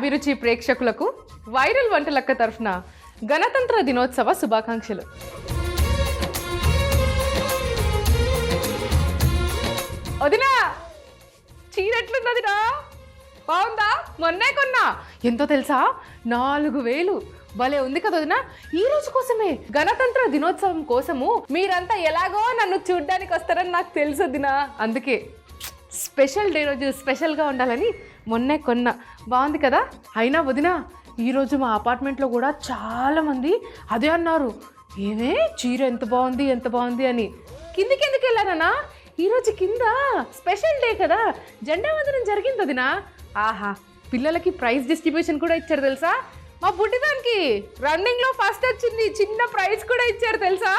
అభిరుచి ప్రేక్షకులకు వైరల్ వంటలక్క తరఫున గణతంత్ర దినోత్సవ శుభాకాంక్షలు. వదినా చీర ఎట్లున్నదిరా? బాగుందా? మొన్నే కొన్నా. ఎంతో తెలుసా? 4000. భలే ఉంది కదా వదినా. ఈ రోజు కోసమే, గణతంత్ర దినోత్సవం కోసము మీరంతా ఎలాగో నన్ను చూడ్డానికి వస్తారని నాకు తెలుసు వదినా. అందుకే స్పెషల్ డే రోజు స్పెషల్గా ఉండాలని మొన్నే కొన్నా. బాగుంది కదా? అయినా వదినా, ఈరోజు మా అపార్ట్మెంట్లో కూడా చాలామంది అదే అన్నారు. ఏమే చీర ఎంత బాగుంది అని. కిందికి ఎందుకు వెళ్ళానన్నా? ఈరోజు కింద స్పెషల్ డే కదా, జెండా వందనం జరిగింది వదినా. ఆహా, పిల్లలకి ప్రైజ్ డిస్ట్రిబ్యూషన్ కూడా ఇచ్చారు తెలుసా? మా బుడ్డిదానికి రన్నింగ్లో ఫస్ట్ వచ్చింది, చిన్న ప్రైజ్ కూడా ఇచ్చారు తెలుసా?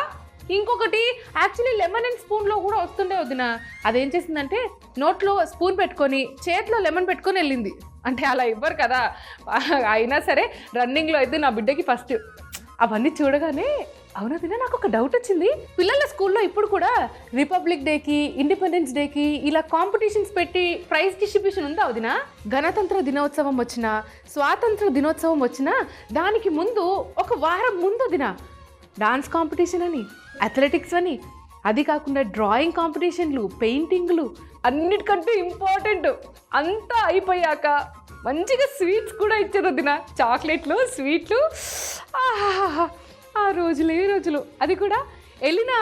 ఇంకొకటి యాక్చువల్లీ లెమన్ అండ్ స్పూన్లో కూడా వస్తుండే వదిన. అదేం చేసిందంటే నోట్లో స్పూన్ పెట్టుకొని చేతిలో లెమన్ పెట్టుకొని వెళ్ళింది. అంటే అలా ఇవ్వరు కదా, అయినా సరే రన్నింగ్లో అయితే నా బిడ్డకి ఫస్ట్. అవన్నీ చూడగానే అవునదినా నాకు ఒక డౌట్ వచ్చింది. పిల్లల స్కూల్లో ఇప్పుడు కూడా రిపబ్లిక్ డేకి, ఇండిపెండెన్స్ డేకి ఇలా కాంపిటీషన్స్ పెట్టి ప్రైజ్ డిస్ట్రిబ్యూషన్ ఉందా వదినా? గణతంత్ర దినోత్సవం వచ్చినా, స్వాతంత్ర దినోత్సవం వచ్చినా దానికి ముందు ఒక వారం ముందు వదినా డాన్స్ కాంపిటీషన్ అని, అథ్లెటిక్స్ అని, అది కాకుండా డ్రాయింగ్ కాంపిటీషన్లు, పెయింటింగ్లు, అన్నిటికంటే ఇంపార్టెంట్ అంతా అయిపోయాక మంచిగా స్వీట్స్ కూడా ఇచ్చారు వదినా. చాక్లెట్లు, స్వీట్లు. ఆ రోజులు. అది కూడా వెళ్ళిన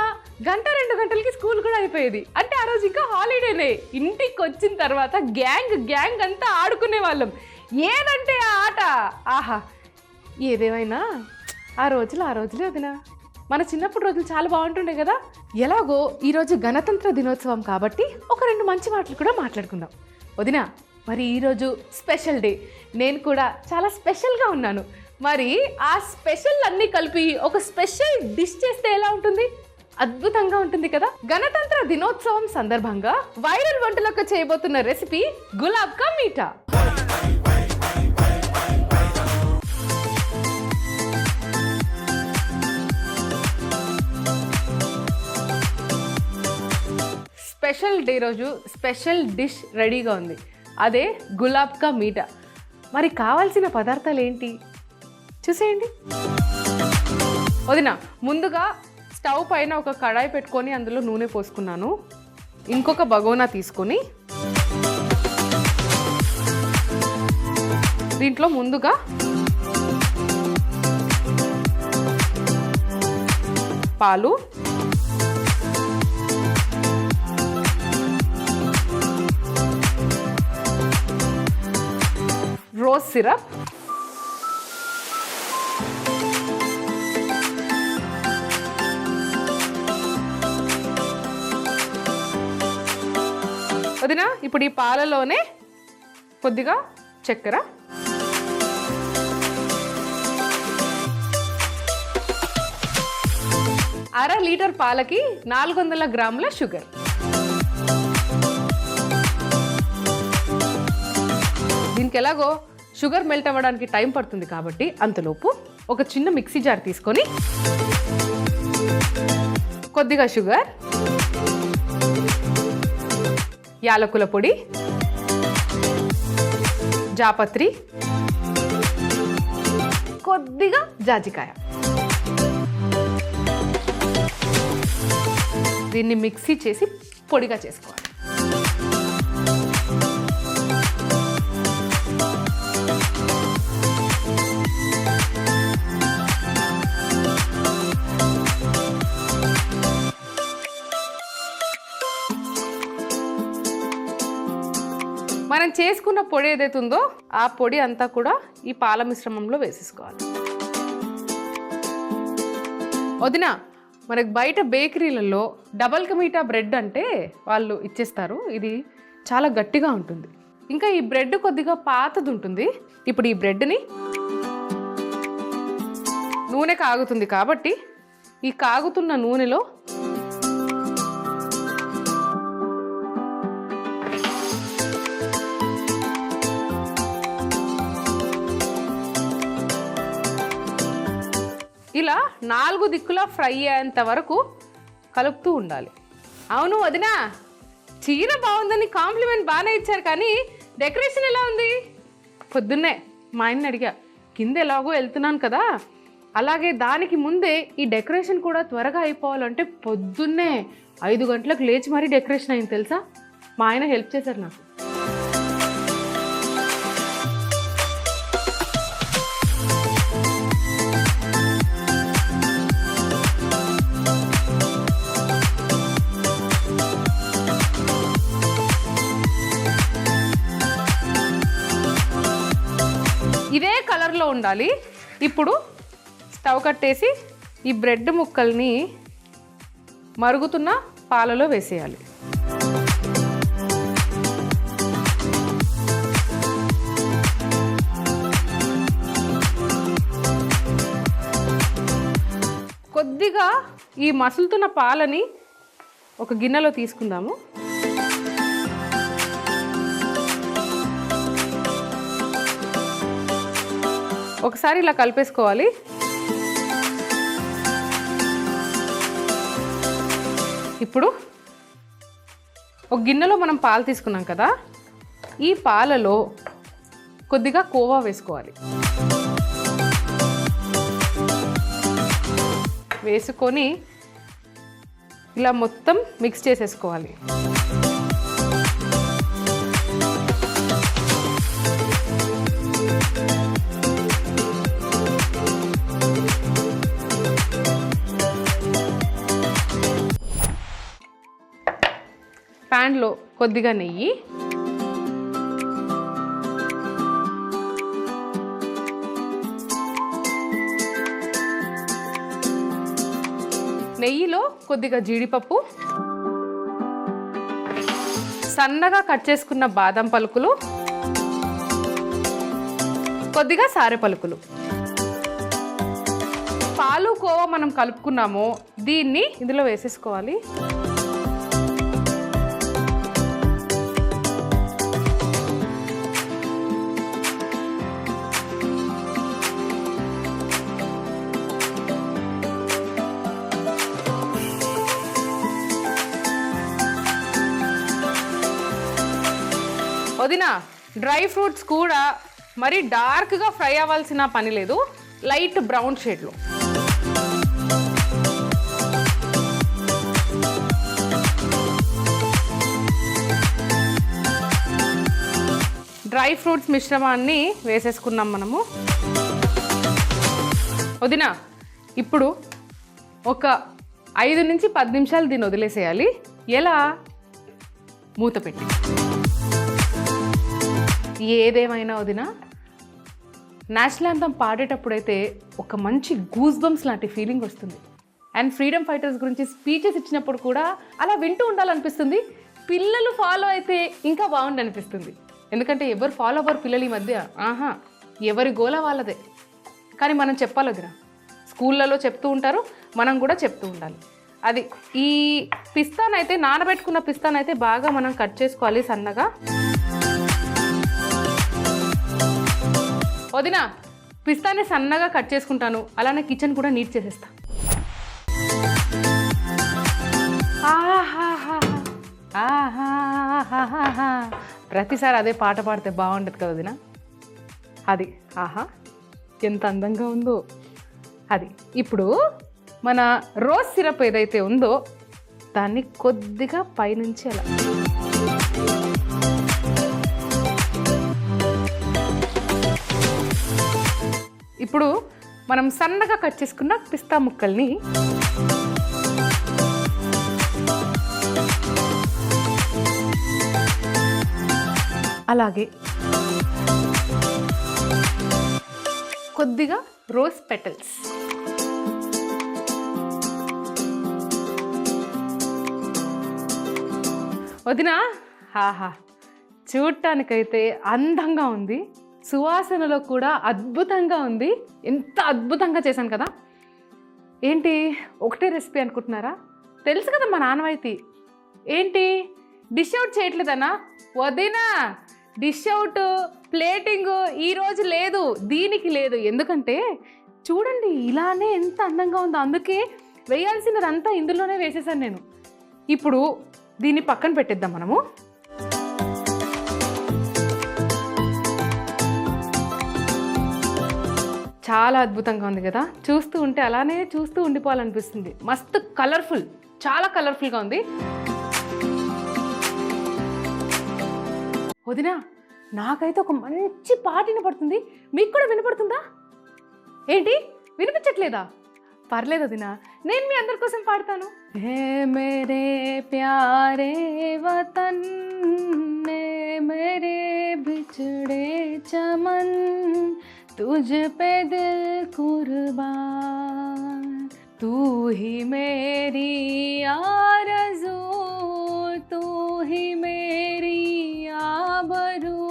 1-2 గంటలకి స్కూల్ కూడా అయిపోయేది. అంటే ఆ రోజు ఇంకా హాలిడేనే. ఇంటికి వచ్చిన తర్వాత గ్యాంగ్ అంతా ఆడుకునే వాళ్ళం. ఏదంటే ఆ ఆట. ఆహా, ఏదేమైనా ఆ రోజులే వదినా. మన చిన్నప్పుడు రోజులు చాలా బాగుంటుండే కదా. ఎలాగో ఈరోజు గణతంత్ర దినోత్సవం కాబట్టి ఒక 2 మంచి మాటలు కూడా మాట్లాడుకుందాం వదినా. మరి ఈరోజు స్పెషల్ డే, నేను కూడా చాలా స్పెషల్గా ఉన్నాను. మరి ఆ స్పెషల్ అన్నీ కలిపి ఒక స్పెషల్ డిష్ చేస్తే ఎలా ఉంటుంది? అద్భుతంగా ఉంటుంది కదా. గణతంత్ర దినోత్సవం సందర్భంగా వైరల్ వంటలకు చేయబోతున్న recipe gulab ka meetha. Special day రోజు స్పెషల్ డిష్ రెడీగా ఉంది, అదే గులాబ్ కా మీఠా. మరి కావాల్సిన పదార్థాలు ఏంటి చూసేయండి వదినా. ముందుగా స్టవ్ పైన ఒక కడాయి పెట్టుకొని అందులో నూనె పోసుకున్నాను. ఇంకొక బగోనా తీసుకొని దీంట్లో ముందుగా పాలు, రోజ్ సిరప్, వదినా. ఇప్పుడు ఈ పాలలోనే కొద్దిగా చక్కెర, అర లీటర్ పాలకి 400 గ్రాముల షుగర్, దీనికి ఎలాగో షుగర్ మెల్ట్ అవ్వడానికి టైం పడుతుంది కాబట్టి అంతలోపు ఒక చిన్న మిక్సీ జార్ తీసుకొని కొద్దిగా షుగర్, యాలకుల పొడి, జాపత్రి, కొద్దిగా జాజికాయ, దీన్ని మిక్సీ చేసి పొడిగా చేసుకోవాలి. మనం చేసుకున్న పొడి ఏదైతే ఉందో ఆ పొడి అంతా కూడా ఈ పాల మిశ్రమంలో వేసేసుకోవాలి వదినా. మనకు బయట బేకరీలలో డబల్ కా మీఠా బ్రెడ్ అంటే వాళ్ళు ఇచ్చేస్తారు. ఇది చాలా గట్టిగా ఉంటుంది, ఇంకా ఈ బ్రెడ్ కొద్దిగా పాతది ఉంటుంది. ఇప్పుడు ఈ బ్రెడ్ని నూనె కాగుతుంది కాబట్టి ఈ కాగుతున్న నూనెలో ఇలా 4 దిక్కులా ఫ్రై అయ్యేంత వరకు కలుపుతూ ఉండాలి. అవును వదినా, చీర బాగుందని కాంప్లిమెంట్ బాగానే ఇచ్చారు, కానీ డెకరేషన్ ఎలా ఉంది? పొద్దున్నే మా ఆయన్ని అడిగా, కింద ఎలాగో వెళ్తున్నాను కదా, అలాగే దానికి ముందే ఈ డెకరేషన్ కూడా త్వరగా అయిపోవాలంటే పొద్దున్నే 5 గంటలకు లేచి మరీ డెకరేషన్ అయింది తెలుసా. మా ఆయన హెల్ప్ చేశారు నాకు. ఇదే కలర్లో ఉండాలి. ఇప్పుడు స్టవ్ కట్టేసి ఈ బ్రెడ్ ముక్కల్ని మరుగుతున్న పాలలో వేసేయాలి. కొద్దిగా ఈ మసులుతున్న పాలని ఒక గిన్నెలో తీసుకుందాము. ఒకసారి ఇలా కలిపేసుకోవాలి. ఇప్పుడు ఒక గిన్నెలో మనం పాలు తీసుకున్నాం కదా, ఈ పాలలో కొద్దిగా కోవా వేసుకోవాలి. వేసుకొని ఇలా మొత్తం మిక్స్ చేసేసుకోవాలి. ప్యాన్లో కొద్దిగా నెయ్యి, నెయ్యిలో కొద్దిగా జీడిపప్పు, సన్నగా కట్ చేసుకున్న బాదం పలుకులు, కొద్దిగా సారె పలుకులు, పాలు కోవా మనం కలుపుకున్నామో దీన్ని ఇందులో వేసేసుకోవాలి. వదిన, డ్రై ఫ్రూట్స్ కూడా మరి డార్క్గా ఫ్రై అవ్వాల్సిన పని లేదు, లైట్ బ్రౌన్ షేడ్లో. డ్రై ఫ్రూట్స్ మిశ్రమాన్ని వేసేసుకున్నాం మనము. వదిన, ఇప్పుడు ఒక 5 నుంచి 10 నిమిషాలు దీన్ని వదిలేసేయాలి. ఎలా? మూత పెట్టి. ఏదేమైనా వదిన, నేషనల్ యాంథమ్ పాడేటప్పుడైతే ఒక మంచి గూస్ బంప్స్ లాంటి ఫీలింగ్ వస్తుంది. అండ్ ఫ్రీడమ్ ఫైటర్స్ గురించి స్పీచెస్ ఇచ్చినప్పుడు కూడా అలా వింటూ ఉండాలనిపిస్తుంది. పిల్లలు ఫాలో అయితే ఇంకా బాగుండి అనిపిస్తుంది. ఎందుకంటే ఎవరు ఫాలో అవ్వరు పిల్లలు ఈ మధ్య. ఎవరి గోల వాళ్ళదే. కానీ మనం చెప్పాలి వదిన, స్కూళ్ళలో చెప్తూ ఉంటారు, మనం కూడా చెప్తూ ఉండాలి. అది ఈ పిస్తానైతే, నానబెట్టుకున్న పిస్తానైతే బాగా మనం కట్ చేసుకోవాలి సన్నగా. వదిన, పిస్తాని సన్నగా కట్ చేసుకుంటాను, అలానే కిచెన్ కూడా నీట్ చేసేస్తా. ప్రతిసారి అదే పాట పాడితే బాగుంటుంది కదా వదిన. అది ఆహా ఎంత అందంగా ఉందో. అది ఇప్పుడు మన రోజ్ సిరప్ ఏదైతే ఉందో దాన్ని కొద్దిగా పైనుంచి అలా ఇప్పుడు మనం సన్నగా కట్ చేసుకున్న పిస్తా ముక్కల్ని అలాగే కొద్దిగా రోజ్ పెటల్స్, వదిన ఆహా చూడటానికైతే అందంగా ఉంది, సువాసనలో కూడా అద్భుతంగా ఉంది. ఎంత అద్భుతంగా చేశాను కదా. ఏంటి ఒకటే రెసిపీ అనుకుంటున్నారా? తెలుసు కదా మా నాన్నవైతే. ఏంటి డిష్ అవుట్ చేయట్లేదన్నా? వదినా, డిష్ అవుట్ ప్లేటింగ్ ఈరోజు లేదు, దీనికి లేదు. ఎందుకంటే చూడండి ఇలానే ఎంత అందంగా ఉందో, అందుకే వేయాల్సినదంతా ఇందులోనే వేసేసాను నేను. ఇప్పుడు దీన్ని పక్కన పెట్టేద్దాం మనము. చాలా అద్భుతంగా ఉంది కదా, చూస్తూ ఉంటే అలానే చూస్తూ ఉండిపోవాలనిపిస్తుంది. మస్తు కలర్ఫుల్, చాలా కలర్ఫుల్గా ఉంది. వదినా, నాకైతే ఒక మంచి పాట వినపడుతుంది, మీకు కూడా వినపడుతుందా? ఏంటి వినిపించట్లేదా? పర్లేదు వదినా, నేను మీ అందరి కోసం పాడతాను. హే మేరే ప్యారే వతన్ మే మేరే బిछड़े चमन तुझ पे दिल कुर्बान तू ही मेरी आरज़ू तू ही मेरी आबरू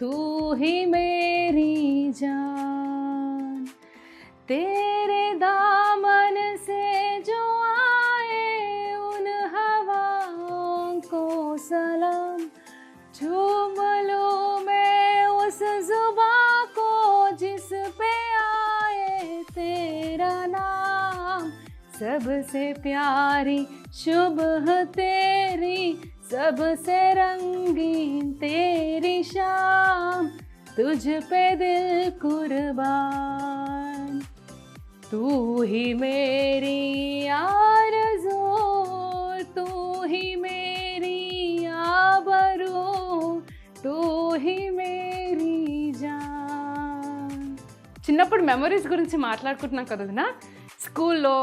तू ही मेरी जान तेरे दामन से जो आए उन हवाओं को सलाम चूम लूं मैं उस जुबां को जिस पे आए तेरा नाम सबसे प्यारी सुबह तेरी सबसे रंगीन तेरी शाम तुझ पे दिल कुर्बान तू ही मेरी आरज़ू तू ही मेरी आबरू तू ही मेरी जान. చిన్నప్పుడు మెమరీస్ గురించి మాట్లాడుకుంటున్నాం కదా వదినా. స్కూల్లో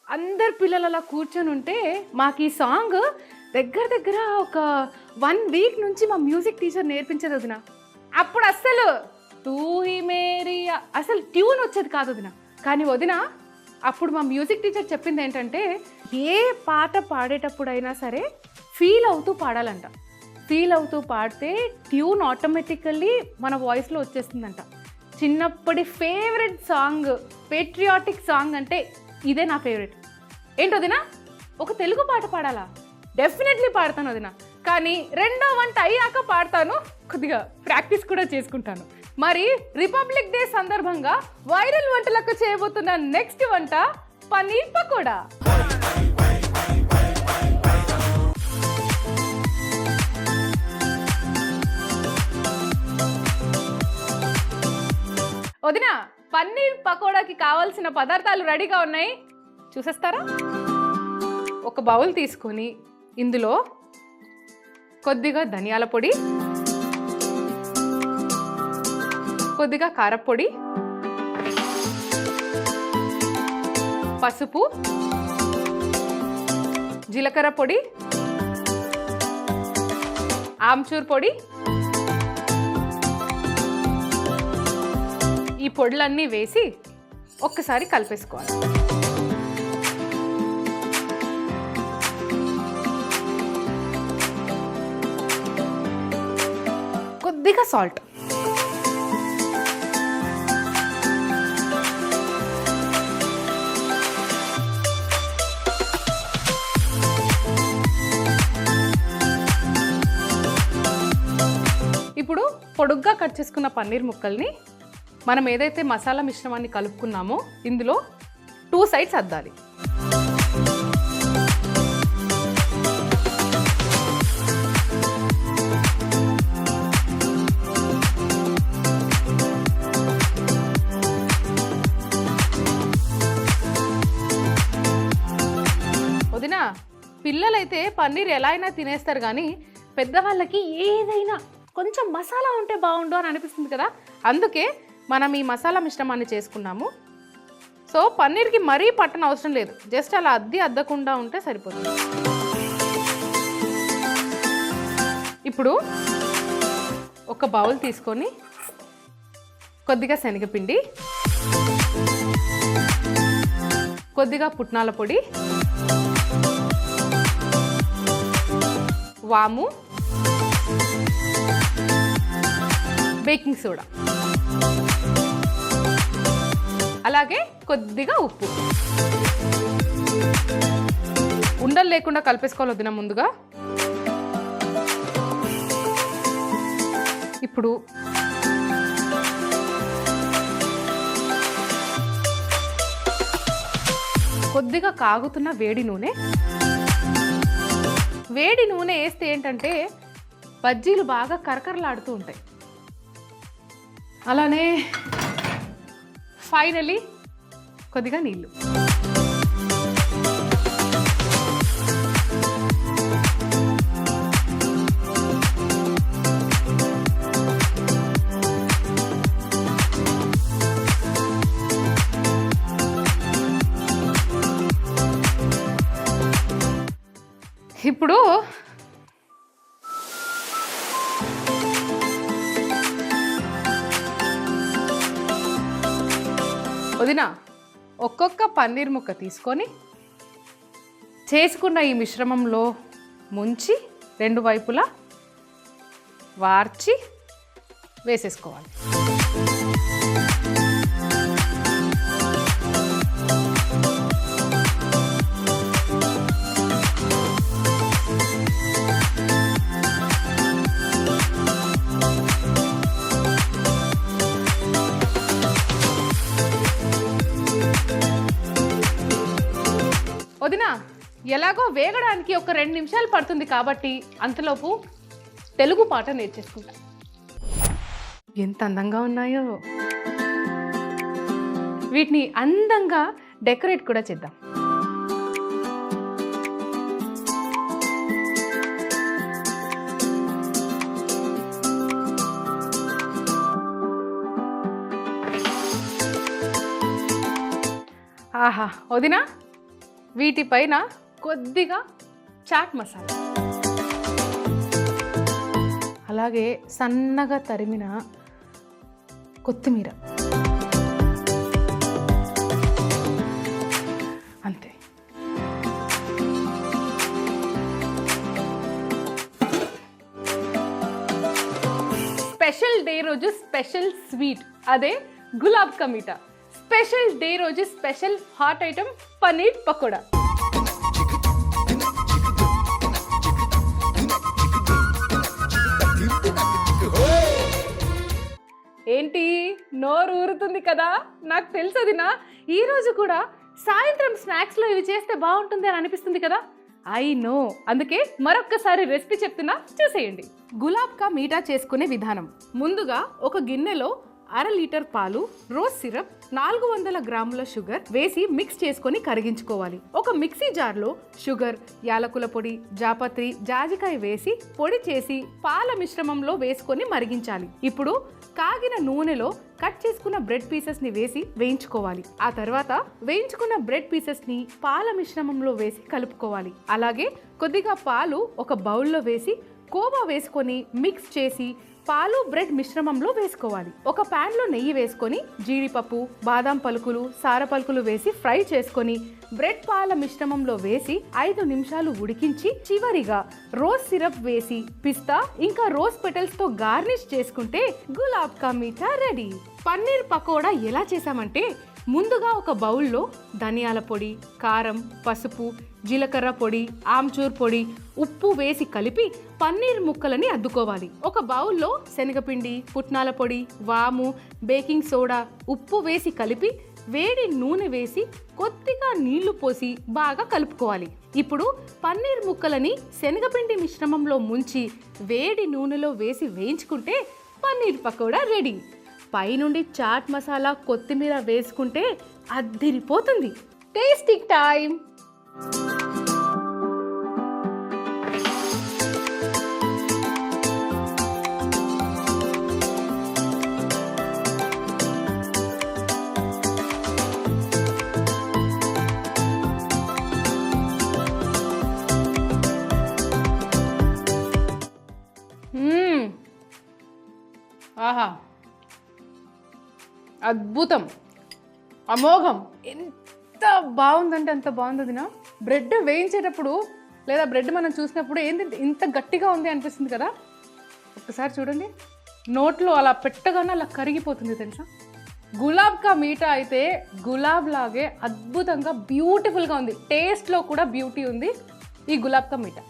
అందరు పిల్లలు అలా కూర్చొని ఉంటే మాకు ఈ సాంగ్ దగ్గర దగ్గర ఒక 1 వీక్ నుంచి మా మ్యూజిక్ టీచర్ నేర్పించేది వదినా. అప్పుడు అస్సలు తూ హీ మేరీ అసలు ట్యూన్ వచ్చేది కాదు వదినా. కానీ వదినా, అప్పుడు మా మ్యూజిక్ టీచర్ చెప్పింది ఏంటంటే, ఏ పాట పాడేటప్పుడైనా సరే ఫీల్ అవుతూ పాడాలంట. ఫీల్ అవుతూ పాడితే ట్యూన్ ఆటోమేటికల్లీ మన వాయిస్లో వచ్చేస్తుందంట. చిన్నప్పటి ఫేవరెట్ సాంగ్, పేట్రియాటిక్ సాంగ్ అంటే ఇదే నా ఫేవరెట్. ఏంటి వదినా, ఒక తెలుగు పాట పాడాలా? డెఫినెట్లీ పాడతాను వదినా, కానీ రెండో వంట అయ్యాక పాడతాను, కొద్దిగా ప్రాక్టీస్ కూడా చేసుకుంటాను. మరి రిపబ్లిక్ డే సందర్భంగా వైరల్ వంటలకు చేయబోతున్న నెక్స్ట్ వంట పన్నీర్ పకోడా. వదినా, పన్నీర్ పకోడాకి కావాల్సిన పదార్థాలు రెడీగా ఉన్నాయి, చూసేస్తారా? ఒక బౌల్ తీసుకొని ఇందులో కొద్దిగా ధనియాల పొడి, కొద్దిగా కారపొడి, పసుపు, జీలకర్ర పొడి, ఆమ్చూర్ పొడి, ఈ పొడులన్నీ వేసి ఒక్కసారి కలిపేసుకోవాలి. కొద్దిగా సాల్ట్, ఇప్పుడు పొడుగ్గా కట్ చేసుకున్న పన్నీర్ ముక్కల్ని మనం ఏదైతే మసాలా మిశ్రమాన్ని కలుపుకున్నామో ఇందులో 2 సైడ్స్ అద్దాలి. వదినా, పిల్లలైతే పన్నీర్ ఎలా అయినా తినేస్తారు, కానీ పెద్దవాళ్ళకి ఏదైనా కొంచెం మసాలా ఉంటే బాగుండు అని అనిపిస్తుంది కదా. అందుకే మనం ఈ మసాలా మిశ్రమాన్ని చేసుకున్నాము. సో పన్నీర్కి మరీ పట్టన అవసరం లేదు, జస్ట్ అలా అద్దకుండా ఉంటే సరిపోతుంది. ఇప్పుడు ఒక బౌల్ తీసుకొని కొద్దిగా శనగపిండి, కొద్దిగా పుట్నాల పొడి, వాము, బేకింగ్ సోడా, అలాగే కొద్దిగా ఉప్పు, ఉండలు లేకుండా కలిపేసుకోవాలి వదిన ముందుగా. ఇప్పుడు కొద్దిగా కాగుతున్న వేడి నూనె వేస్తే ఏంటంటే బజ్జీలు బాగా కరకరలాడుతూ ఉంటాయి. అలానే ఫైనలీ కొద్దిగా నీళ్ళు. ఇప్పుడు వదిన ఒక్కొక్క పన్నీర్ ముక్క తీసుకొని చేసుకున్న ఈ మిశ్రమంలో ముంచి 2 వైపులా వార్చి వేసేసుకోవాలి. వదినా ఎలాగో వేగడానికి ఒక 2 నిమిషాలు పడుతుంది కాబట్టి అంతలోపు తెలుగు పాట నేర్చేసుకుంటా. ఎంత అందంగా ఉన్నాయో, వీటిని అందంగా డెకరేట్ కూడా చేద్దాం. ఆహా వదినా, వీటిపైన కొద్దిగా చాట్ మసాలా, అలాగే సన్నగా తరిమిన కొత్తిమీర, అంతే. స్పెషల్ డే రోజు స్పెషల్ స్వీట్, అదే గులాబ్ కా మీఠా. స్పెషల్ డే రోజు special hot item paneer pakoda. ఏంటి నోరు ఊరుతుంది కదా? నాకు తెలుసదినా, ఈరోజు కూడా సాయంత్రం స్నాక్స్లో ఇవి చేస్తే బాగుంటుంది అని అనిపిస్తుంది కదా. ఐ నో, అందుకే మరొక్కసారి రెసిపీ చెప్తున్నా, చూసేయండి. గులాబ్ కా మీఠా చేసుకునే విధానం. ముందుగా ఒక గిన్నెలో 1/2 లీటర్ పాలు, రోజ్ సిరప్, 400 గ్రాముల షుగర్ వేసి మిక్స్ చేసుకొని కరిగించుకోవాలి. ఒక మిక్సీ జార్లో షుగర్, యాలకుల పొడి, జాపత్రి, జాజికాయ వేసి పొడి చేసి పాల మిశ్రమంలో వేసుకొని మరిగించాలి. ఇప్పుడు కాగిన నూనెలో కట్ చేసుకున్న బ్రెడ్ పీసెస్ ని వేసి వేయించుకోవాలి. ఆ తర్వాత వేయించుకున్న బ్రెడ్ పీసెస్ ని పాల మిశ్రమంలో వేసి కలుపుకోవాలి. అలాగే కొద్దిగా పాలు ఒక బౌల్లో వేసి కోవా వేసుకొని మిక్స్ చేసి పాలు బ్రెడ్ మిశ్రమంలో వేసుకోవాలి. ఒక ప్యాన్ లో నెయ్యి వేసుకొని జీడిపప్పు, బాదాం పలుకులు, సార పలుకులు వేసి ఫ్రై చేసుకొని బ్రెడ్ పాల మిశ్రమంలో వేసి 5 నిమిషాలు ఉడికించి చివరిగా రోజ్ సిరప్ వేసి పిస్తా ఇంకా రోజ్ పెటల్స్ తో గార్నిష్ చేసుకుంటే గులాబ్ కా మీఠా రెడీ. పన్నీర్ పకోడా ఎలా చేసామంటే, ముందుగా ఒక బౌల్లో ధనియాల పొడి, కారం, పసుపు, జీలకర్ర పొడి, ఆమ్చూర్ పొడి, ఉప్పు వేసి కలిపి పన్నీర్ ముక్కలని అద్దుకోవాలి. ఒక బౌల్లో శనగపిండి, పుట్నాల పొడి, వాము, బేకింగ్ సోడా, ఉప్పు వేసి కలిపి వేడి నూనె వేసి కొద్దిగా నీళ్లు పోసి బాగా కలుపుకోవాలి. ఇప్పుడు పన్నీర్ ముక్కలని శనగపిండి మిశ్రమంలో ముంచి వేడి నూనెలో వేసి వేయించుకుంటే పన్నీర్ పకోడా రెడీ. పైనుండి చాట్ మసాలా, కొత్తిమీర వేసుకుంటే అద్దిరిపోతుంది. Tasty time. ఆహా, అద్భుతం, అమోఘం. ఎంత బాగుందంటే అంత బాగుంది నా. బ్రెడ్ వేయించేటప్పుడు లేదా బ్రెడ్ మనం చూసినప్పుడు ఏంటి ఇంత గట్టిగా ఉంది అనిపిస్తుంది కదా. ఒక్కసారి చూడండి, నోట్లో అలా పెట్టగానే అలా కరిగిపోతుంది తెలుసా. గులాబ్ కా మీఠా అయితే గులాబ్ లాగే అద్భుతంగా బ్యూటిఫుల్గా ఉంది. టేస్ట్లో కూడా బ్యూటీ ఉంది ఈ గులాబ్ కా మీఠా.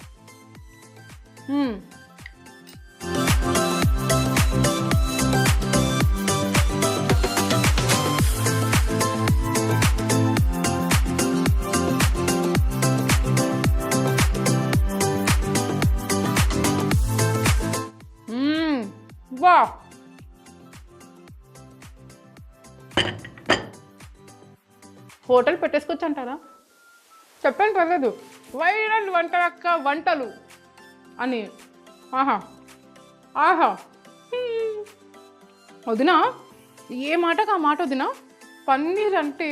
వా, హోటల్ పెట్టేసుకోవచ్చు అంటారా? చెప్పండి పర్లేదు, వైరల్ వంటలక్క వంటలు అని. ఆహా ఆహా వదినా, ఏ మాటకు ఆ మాట వదినా. పన్నీర్ అంటే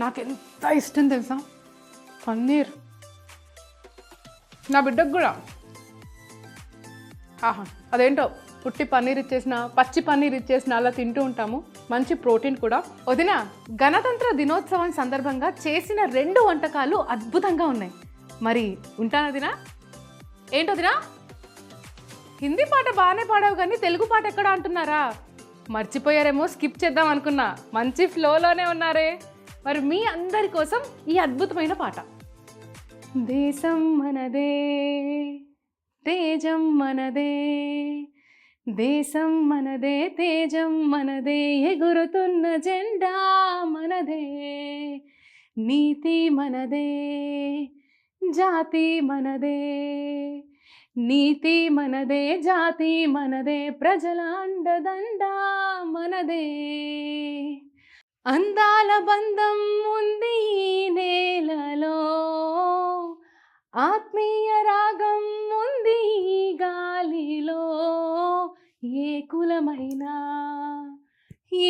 నాకు ఎంత ఇష్టం తెలుసా? పన్నీర్ నా బిడ్డకు కూడా. ఆహా, అదేంటో పుట్టి పన్నీర్ ఇచ్చేసిన, పచ్చి పన్నీర్ ఇచ్చేసిన అలా తింటూ ఉంటాము. మంచి ప్రోటీన్ కూడా. వదిన, గణతంత్ర దినోత్సవం సందర్భంగా చేసిన 2 వంటకాలు అద్భుతంగా ఉన్నాయి. మరి ఉంటాను వదినా. ఏంటొదినా, హిందీ పాట బాగానే పాడావు కానీ తెలుగు పాట ఎక్కడ అంటున్నారా? మర్చిపోయారేమో, స్కిప్ చేద్దాం అనుకున్నా. మంచి ఫ్లోలోనే ఉన్నారే. మరి మీ అందరి కోసం ఈ అద్భుతమైన పాట. దేశం మనదే, తేజం మనదే, దేశం మనదే, తేజం మనదే, ఎగురుతున్న జెండా మనదే, నీతి మనదే, జాతి మనదే, నీతి మనదే, జాతి మనదే, ప్రజల అండదండ మనదే. అందాల బంధం ఉంది ఈ నేలలో, ఆత్మీయ రాగం ఉంది ఈ గాలిలో, ఏ కులమైనా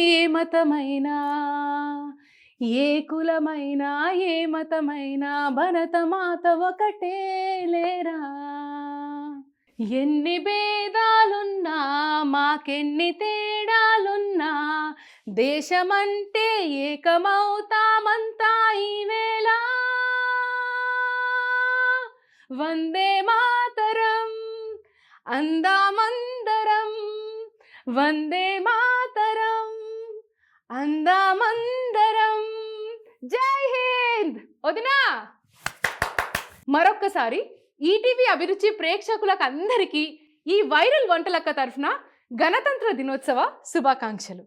ఏ మతమైనా, ఏ కులమైనా ఏ మతమైనా, భరతమాత ఒకటే లేరా. ఎన్ని భేదాలున్నా, మాకెన్ని తేడాలున్నా, దేశమంటే ఏకమవుతామంతా ఈవేళ. వందే మాతరం అందామందరం, వందే మాతరం అందామందరం. జై హింద్. వదినా, మరొక్కసారి ఈటీవీ అభిరుచి ప్రేక్షకులకు అందరికీ ఈ వైరల్ వంటలక్క తరఫున గణతంత్ర దినోత్సవ శుభాకాంక్షలు.